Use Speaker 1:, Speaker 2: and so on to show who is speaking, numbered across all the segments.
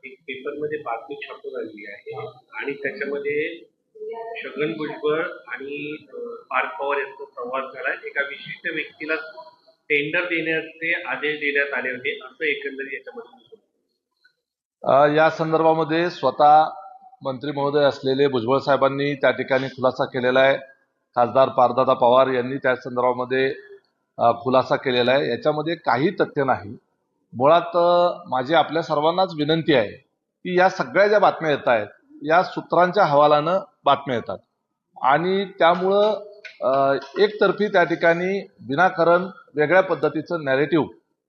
Speaker 1: एक पेपरमध्ये बातमी छापून आली आहे आणि त्याच्यामध्ये छगन भुजबळ आणि पार्थ पवार यांचा संवाद झाला. एका विशिष्ट व्यक्तीला टेंडर देण्याचे आदेश देण्यात आले होते असं एकंदरीत याच्यामध्ये
Speaker 2: या संदर्भामध्ये स्वतः मंत्री महोदय असलेले भुजबळ साहेबांनी त्या ठिकाणी खुलासा केलेला आहे. खासदार पार्थदादा पवार यांनी त्या संदर्भामध्ये खुलासा केलेला आहे. याच्यामध्ये काही तथ्य नाही. मुळात माझी आपल्या सर्वांनाच विनंती आहे की या सगळ्या ज्या बातम्या येत आहेत या सूत्रांच्या हवालानं बातम्या येतात आणि त्यामुळं एकतर्फी त्या ठिकाणी विनाकारण वेगळ्या पद्धतीचं नॅरेटिव्ह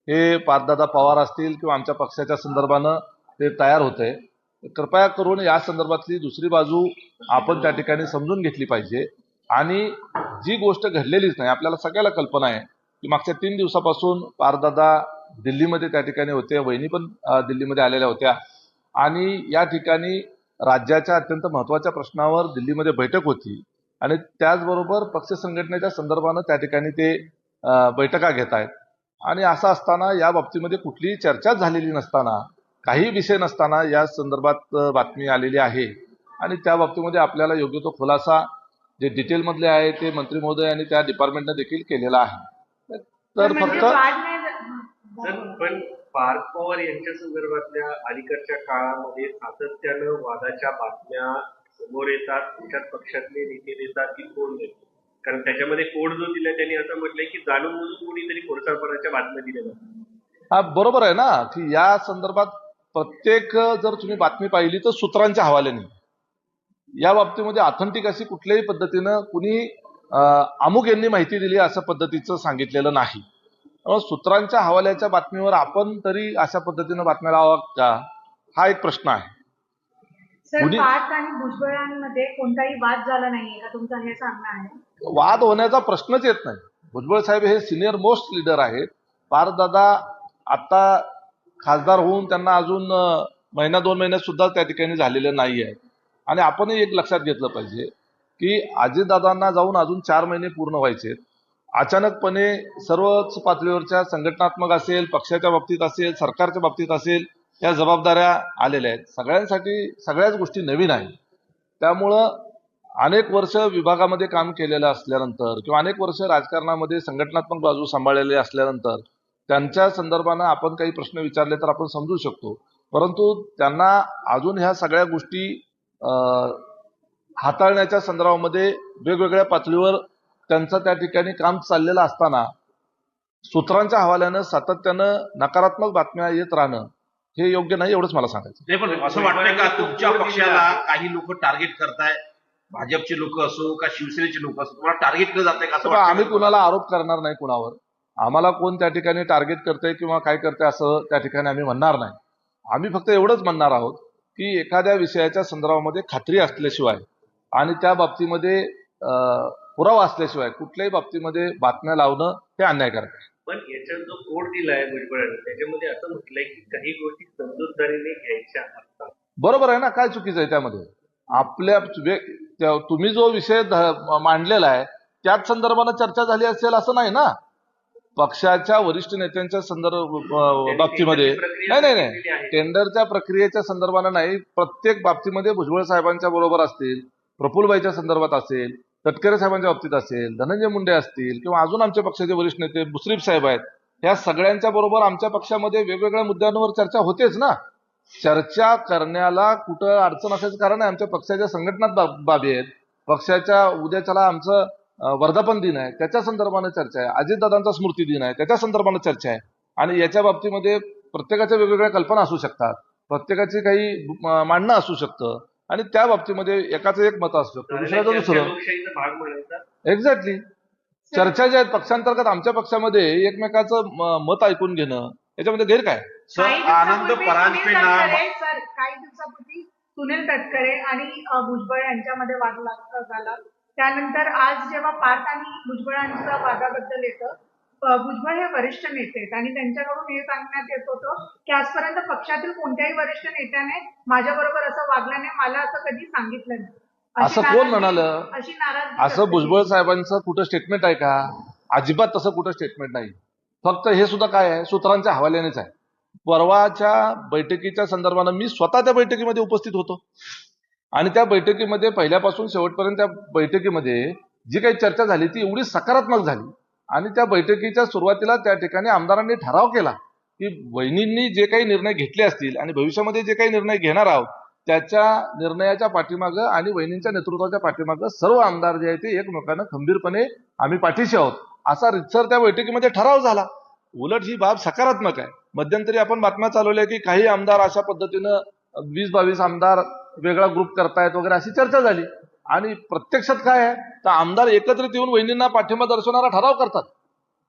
Speaker 2: हे पार्थदादा पवार असतील किंवा आमच्या पक्षाच्या संदर्भानं ते तयार होतंय. कृपया करून या संदर्भातली दुसरी बाजू आपण त्या ठिकाणी समजून घेतली पाहिजे आणि जी गोष्ट घडलेलीच नाही. आपल्याला सगळ्याला कल्पना आहे की मागच्या 3 दिवसापासून पार्थदादा दिल्लीमध्ये त्या ठिकाणी होते, वहिनी पण दिल्लीमध्ये आलेल्या होत्या आणि या ठिकाणी राज्याच्या अत्यंत महत्वाच्या प्रश्नावर दिल्लीमध्ये बैठक होती आणि त्याचबरोबर पक्ष संघटनेच्या संदर्भानं त्या ठिकाणी ते बैठका घेत आहेत आणि असं असताना या बाबतीमध्ये कुठलीही चर्चा झालेली नसताना, काही विषय नसताना या संदर्भात बातमी आलेली आहे आणि त्या बाबतीमध्ये आपल्याला योग्य तो खुलासा जे डिटेलमधले आहे ते मंत्री महोदय आणि त्या डिपार्टमेंटने देखील केलेला आहे. तर फक्त
Speaker 1: पण पार्थ पवार यांच्या संदर्भातल्या अलीकडच्या काळामध्ये सातत्यानं वादाच्या बातम्या समोर येतात. तुमच्याच पक्षातले नेते देतात की कोण देतात? कारण त्याच्यामध्ये कोड जो दिला त्यांनी असं म्हटलंय की जाणून बुजून कोणीतरी खोडसाळपणाच्या बातम्या दिल्या जातात.
Speaker 2: हा बरोबर आहे ना की या संदर्भात प्रत्येक जर तुम्ही बातमी पाहिली तर सूत्रांच्या हवाल्याने या बाबतीमध्ये ऑथेंटिक अशी कुठल्याही पद्धतीनं कुणी अमुक यांनी माहिती दिली असं पद्धतीचं सांगितलेलं नाही. सूत्रांच्या हवाल्याच्या बातमीवर आपण तरी अशा पद्धतीनं बातम्या लावाव्यात का, हा एक प्रश्न आहे.
Speaker 3: सर, पार्थ आणि भुजबळांमध्ये कोणताही वाद झाला नाहीये का, तुमचं हे सांगणं आहे?
Speaker 2: वाद होण्याचा प्रश्नच येत नाही. भुजबळ साहेब हे सिनियर मोस्ट लीडर आहेत. पार्थदादा आता खासदार होऊन त्यांना अजून महिना 2 महिन्यात सुद्धा त्या ठिकाणी झालेलं नाही आहे आणि आपणही एक लक्षात घेतलं पाहिजे की अजितदादांना जाऊन अजून 4 महिने पूर्ण व्हायचे. अचानकपणे सर्वच पातळीवरच्या संघटनात्मक असेल, पक्षाच्या बाबतीत असेल, सरकारच्या बाबतीत असेल, या जबाबदाऱ्या आलेल्या आहेत. सगळ्यांसाठी सगळ्याच गोष्टी नवीन आहेत. त्यामुळं अनेक वर्ष विभागामध्ये काम केलेलं असल्यानंतर किंवा अनेक वर्ष राजकारणामध्ये संघटनात्मक बाजू सांभाळलेली असल्यानंतर त्यांच्या संदर्भानं आपण काही प्रश्न विचारले तर आपण समजू शकतो. परंतु त्यांना अजून ह्या सगळ्या गोष्टी हाताळण्याच्या संदर्भामध्ये वेगवेगळ्या पातळीवर त्यांचं त्या ठिकाणी काम चाललेलं असताना सूत्रांच्या हवाल्यानं सातत्यानं नकारात्मक बातम्या येत राहणं हे योग्य नाही, एवढंच मला सांगायचं.
Speaker 4: नाही, पण असं वाटतंय का तुमच्या पक्षाला काही लोक टार्गेट करताय, भाजपचे लोक असो का शिवसेनेचे लोक असो, तुम्हाला टार्गेट केलं जातंय का?
Speaker 2: आम्ही कुणाला आरोप करणार नाही कुणावर. आम्हाला कोण त्या ठिकाणी टार्गेट करतंय किंवा काय करतंय असं त्या ठिकाणी आम्ही म्हणणार नाही. आम्ही फक्त एवढंच म्हणणार आहोत की एखाद्या विषयाच्या संदर्भामध्ये खात्री असल्याशिवाय आणि त्या बाबतीमध्ये पुरावा असल्याशिवाय कुठल्याही बाबतीमध्ये बातम्या लावणं हे अन्यायकारक आहे.
Speaker 1: पण याच्यात जो कोड दिलाय भुजबळांनी त्याच्यामध्ये असं म्हटलंय की काही गोष्टी समजूतदारीने घ्यायच्या असतात.
Speaker 2: बरोबर आहे ना, काय चुकीचं आहे त्यामध्ये? आपल्या तुम्ही जो विषय मांडलेला आहे त्याच संदर्भानं चर्चा झाली असेल असं नाही ना. पक्षाच्या वरिष्ठ नेत्यांच्या बाबतीमध्ये नाही, टेंडरच्या प्रक्रियेच्या संदर्भानं नाही, प्रत्येक बाबतीमध्ये भुजबळ साहेबांच्या बरोबर असतील, प्रफुल्लभाईच्या संदर्भात असेल, तटकरे साहेबांच्या बाबतीत असेल, धनंजय मुंडे असतील किंवा अजून आमच्या पक्षाचे वरिष्ठ नेते मुश्रीफ साहेब आहेत, या सगळ्यांच्या बरोबर आमच्या पक्षामध्ये वेगवेगळ्या मुद्द्यांवर चर्चा होतेच ना. चर्चा करण्याला कुठं अडचण असायचं कारण आहे. आमच्या पक्षाच्या संघटनात बाबी आहेत, पक्षाच्या उद्याच्याला आमचं वर्धापन दिन आहे त्याच्या संदर्भानं चर्चा आहे, अजितदादांचा स्मृती दिन आहे त्याच्या संदर्भानं चर्चा आहे आणि याच्या बाबतीमध्ये प्रत्येकाच्या वेगवेगळ्या कल्पना असू शकतात, प्रत्येकाची काही मांडणं असू शकतं आणि त्या बाबतीमध्ये एकाचं एक मत असू शकतं, दुसऱ्याचं दुसरं. एक्झॅक्टली. चर्चा ज्या आहेत पक्षांतर्गत आमच्या पक्षामध्ये एकमेकाचं मत ऐकून घेणं याच्यामध्ये गैर काय?
Speaker 4: आनंद परांजपे
Speaker 3: सर, काही दिवसापूर्वी सुनील तटकरे आणि भुजबळ यांच्यामध्ये वाद झाला. त्यानंतर आज जेव्हा पार्थ आणि भुजबळांच्या वादाबद्दल येतं, भुजबळ हे वरिष्ठ नेते आहेत आणि त्यांच्याकडून हे सांगण्यात येत होतं की आजपर्यंत पक्षातील कोणत्याही वरिष्ठ नेत्याने माझ्याबरोबर असं वागलं नाही, मला असं कधी सांगितलं नाही.
Speaker 2: असं कोण म्हणालं?
Speaker 3: अशी नाराजगी
Speaker 2: असं भुजबळ साहेबांचं कुठं स्टेटमेंट आहे का? अजिबात तसं कुठं स्टेटमेंट नाही. फक्त हे सुद्धा काय आहे, सूत्रांच्या हवाल्यानेच आहे. परवाच्या बैठकीच्या संदर्भानं मी स्वतः त्या बैठकीमध्ये उपस्थित होतो आणि त्या बैठकीमध्ये पहिल्यापासून शेवटपर्यंत त्या बैठकीमध्ये जी काही चर्चा झाली ती एवढी सकारात्मक झाली आणि त्या बैठकीच्या सुरुवातीला त्या ठिकाणी आमदारांनी ठराव केला की वहिनींनी जे काही निर्णय घेतले असतील आणि भविष्यामध्ये जे काही निर्णय घेणार आहोत त्याच्या निर्णयाच्या पाठीमागं आणि वहिनींच्या नेतृत्वाच्या पाठीमागं सर्व आमदार जे आहेत ते एकमेकांना खंबीरपणे आम्ही पाठीशी आहोत असा रितसर त्या बैठकीमध्ये ठराव झाला. उलट ही बाब सकारात्मक आहे. मध्यंतरी आपण बातम्या चालवल्या की काही आमदार अशा पद्धतीनं 20-22 आमदार वेगळा ग्रुप करतायत वगैरे अशी चर्चा झाली आणि प्रत्यक्षात काय आहे तर आमदार एकत्रित येऊन वहिनींना पाठिंबा दर्शवणारा ठराव करतात.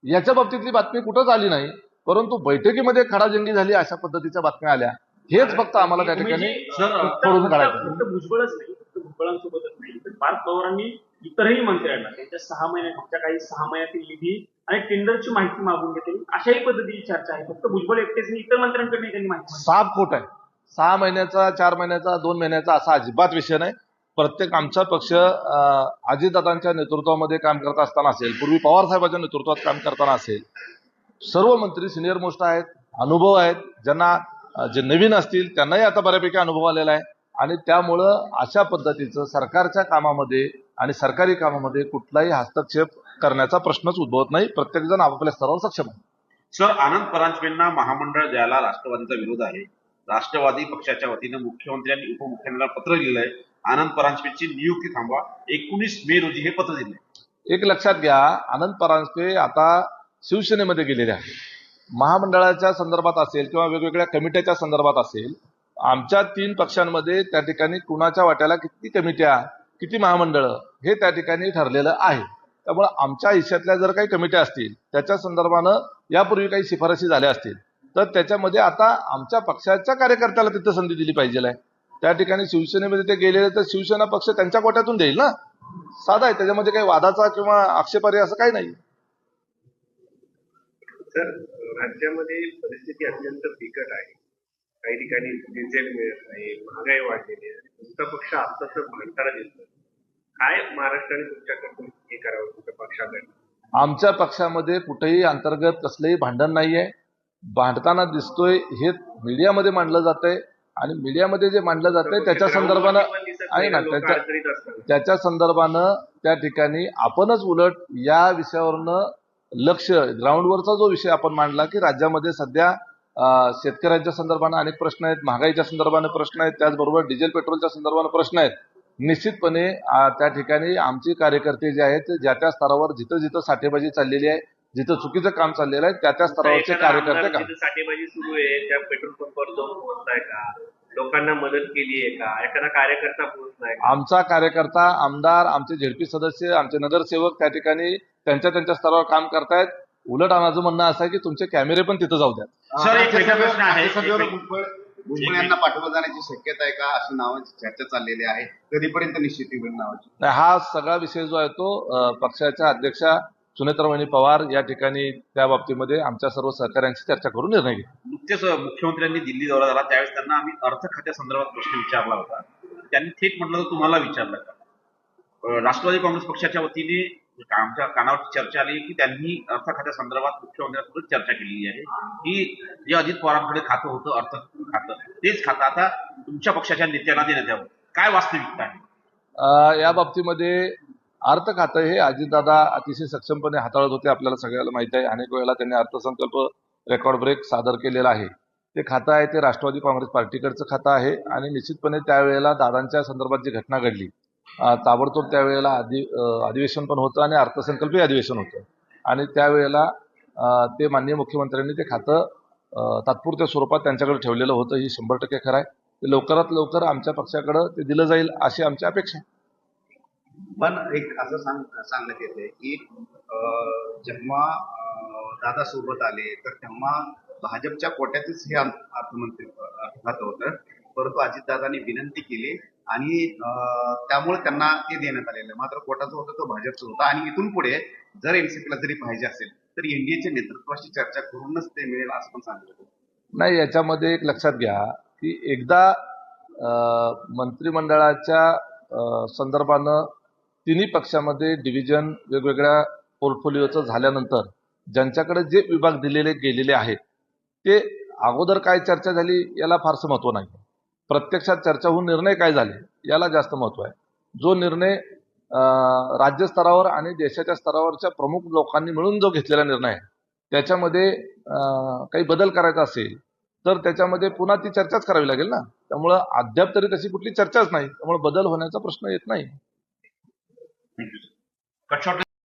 Speaker 2: याच्या बाबतीतली बातमी कुठंच आली नाही, परंतु बैठकीमध्ये खडाजंगी झाली अशा पद्धतीच्या बातम्या आल्या. हेच फक्त आम्हाला त्या ठिकाणी खोडून काढायचं.
Speaker 5: फक्त भुजबळच नाही, फक्त भुजबळांसोबतच नाही तर पार्थ पवारांनी इतरही मंत्र्यांना त्यांच्या 6 महिन्याच्या काही 6 महिन्यातील निधी आणि टेंडरची माहिती मागून घेतली अशाही पद्धतीची चर्चा आहे. फक्त भुजबळ एकटेच नाही, इतर मंत्र्यांकडे त्यांनी माहिती मागितली.
Speaker 2: साफ खोट आहे. 6 महिन्याचा, 4 महिन्याचा, 2 महिन्याचा असा अजिबात विषय नाही. प्रत्येक आमचा पक्ष अजितदादांच्या नेतृत्वामध्ये काम करत असताना असेल, पूर्वी पवार साहेबांच्या नेतृत्वात काम करताना असेल, सर्व मंत्री सिनियर मोस्ट आहेत, अनुभव आहेत. ज्यांना जे नवीन असतील त्यांनाही आता बऱ्यापैकी अनुभव आलेला आहे आणि त्यामुळं अशा पद्धतीचं सरकारच्या कामामध्ये आणि सरकारी कामामध्ये कुठलाही हस्तक्षेप करण्याचा प्रश्नच उद्भवत नाही. प्रत्येकजण आपापल्या स्तरावर सक्षम आहे.
Speaker 4: सर, आनंद परांजपेंना महामंडळ द्यायला राष्ट्रवादीचा विरोध आहे. राष्ट्रवादी पक्षाच्या वतीनं मुख्यमंत्री आणि उपमुख्यमंत्र्यांना पत्र लिहिलं आहे. आनंद परांजपेंची नियुक्ती थांबवा. 19 मे रोजी हे पत्र दिले.
Speaker 2: एक लक्षात घ्या, आनंद परांजपे आता शिवसेनेमध्ये गेलेले आहे. महामंडळाच्या संदर्भात असेल किंवा वेगवेगळ्या कमिट्याच्या संदर्भात असेल, आमच्या 3 पक्षांमध्ये त्या ठिकाणी कुणाच्या वाट्याला किती कमिट्या, किती महामंडळ हे त्या ठिकाणी ठरलेलं आहे. त्यामुळे आमच्या हिश्श्यातल्या जर काही कमिट्या असतील त्याच्या संदर्भानं यापूर्वी काही शिफारशी झाल्या असतील तर त्याच्यामध्ये आता आमच्या पक्षाच्या कार्यकर्त्याला तिथं संधी दिली पाहिजे आहे. त्या ठिकाणी शिवसेनेमध्ये ते गेलेले तर शिवसेना पक्ष त्यांच्या कोट्यातून देईल ना. साधा आहे, त्याच्यामध्ये काही वादाचा किंवा आक्षेपार्ह असं काही नाही.
Speaker 1: सर, राज्यामध्ये परिस्थिती अत्यंत बिकट आहे. काही ठिकाणी डिझेल मिळत नाही, महागाई वाढलेली आहे. तुमचा पक्ष आत्ताच भांडताना दिसतो. काय महाराष्ट्राने तुमच्याकडून हे करावं तुमच्या पक्षाकडे?
Speaker 2: आमच्या पक्षामध्ये कुठेही अंतर्गत कसलंही भांडण नाहीये. भांडताना दिसतोय हे मीडियामध्ये मांडलं जातंय आणि मीडियामध्ये जे मांडलं जातंय त्याच्या संदर्भानं आहे ना, त्याच्या संदर्भानं त्या ठिकाणी आपणच उलट या विषयावरनं लक्ष, ग्राउंडवरचा जो विषय आपण मांडला की राज्यामध्ये सध्या शेतकऱ्यांच्या संदर्भानं अनेक प्रश्न आहेत, महागाईच्या संदर्भानं प्रश्न आहेत, त्याचबरोबर डिझेल पेट्रोलच्या संदर्भानं प्रश्न आहेत. निश्चितपणे त्या ठिकाणी आमचे कार्यकर्ते जे आहेत ज्या त्या स्तरावर जिथं जिथं साठेबाजी चाललेली आहे, जिथं चुकीचं काम चाललेलं आहे त्या स्तरावरचे कार्यकर्ते काम.
Speaker 1: साठेबाजी सुरू आहे, त्या पेट्रोल पंपावर जाऊन पोहोचताय का? लोकांना मदत केली आहे का? एखादा कार्यकर्ता पोहोचलाय का?
Speaker 2: आमचा कार्यकर्ता, आमदार, आमचे झेडपी सदस्य, आमचे नगरसेवक त्या ठिकाणी त्यांच्या स्तरावर काम करतायत. उलट माझं म्हणणं असं आहे की तुमचे कॅमेरे पण तिथं जाऊ द्या.
Speaker 4: सर, एक वेगळा प्रश्न आहे.
Speaker 6: भुजबळ यांना पाठवलं जाण्याची शक्यता आहे का, अशी नावाची चर्चा चाललेली आहे. कधीपर्यंत निश्चिती होईल नावाची?
Speaker 2: नाही, हा सगळा विषय जो आहे तो पक्षाच्या अध्यक्षा सुनेत्रावहिनी पवार या ठिकाणी त्या बाबतीमध्ये आमच्या सर्व सहकाऱ्यांची चर्चा करून निर्णय घेईल.
Speaker 4: नुकतेच मुख्यमंत्र्यांनी दिल्ली दौरा झाला त्यावेळेस त्यांना आम्ही अर्थ खात्यासंदर्भात प्रश्न विचारला होता. त्यांनी थेट म्हटलं तर तुम्हाला विचारलं का? राष्ट्रवादी काँग्रेस पक्षाच्या वतीने आमच्या कानावरची चर्चा आली की त्यांनी अर्थ खात्यासंदर्भात मुख्यमंत्र्यांसोबत चर्चा केलेली आहे की जे अजित पवारांकडे खातं होतं अर्थ खातं, तेच खातं आता तुमच्या पक्षाच्या नेत्यांना देण्यात यावं. काय वास्तविकता आहे?
Speaker 2: या बाबतीमध्ये अर्थ खातं हे अजितदादा अतिशय सक्षमपणे हाताळत होते, आपल्याला सगळ्याला माहिती आहे. अनेक वेळेला त्यांनी अर्थसंकल्प रेकॉर्ड ब्रेक सादर केलेला आहे. ते खातं आहे ते राष्ट्रवादी काँग्रेस पार्टीकडचं खातं आहे आणि निश्चितपणे त्यावेळेला दादांच्या संदर्भात जी घटना घडली ताबडतोब त्यावेळेला अधिवेशन पण होतं आणि अर्थसंकल्पीय अधिवेशन होतं आणि त्यावेळेला ते माननीय मुख्यमंत्र्यांनी ते खातं तात्पुरत्या स्वरूपात त्यांच्याकडे ठेवलेलं होतं. ही 100% खरं आहे. ते लवकरात लवकर आमच्या पक्षाकडे ते दिलं जाईल अशी आमची अपेक्षा आहे.
Speaker 6: पण एक असं सांगण्यात येते की जेव्हा दादा सोबत आले तर तेव्हा भाजपच्या कोट्यातच हे अर्थमंत्री खातं होतं, परंतु अजितदादांनी विनंती केली आणि त्यामुळे त्यांना ते देण्यात आलेलं. मात्र कोटाचं होतं तो भाजपचं होतं आणि इथून पुढे जर एनसीपीला जरी पाहिजे असेल तर एनडीएच्या नेतृत्वाशी चर्चा करूनच ते मिळेल असं पण सांगितलं.
Speaker 2: नाही, याच्यामध्ये एक लक्षात घ्या की एकदा मंत्रिमंडळाच्या संदर्भानं तिन्ही पक्षामध्ये डिव्हिजन वेगवेगळ्या पोर्टफोलिओचं झाल्यानंतर ज्यांच्याकडे जे विभाग दिलेले गेलेले आहेत ते अगोदर काय चर्चा झाली याला फारसं महत्व नाही. प्रत्यक्षात चर्चा होऊन निर्णय काय झाले याला जास्त महत्व आहे. जो निर्णय राज्य स्तरावर आणि देशाच्या स्तरावरच्या प्रमुख लोकांनी मिळून जो घेतलेला निर्णय आहे त्याच्यामध्ये काही बदल करायचा असेल तर त्याच्यामध्ये पुन्हा ती चर्चाच करावी लागेल ना. त्यामुळं अद्याप तरी तशी कुठली चर्चाच नाही, त्यामुळे बदल होण्याचा प्रश्न येत नाही.
Speaker 4: थँक्यू. Cut short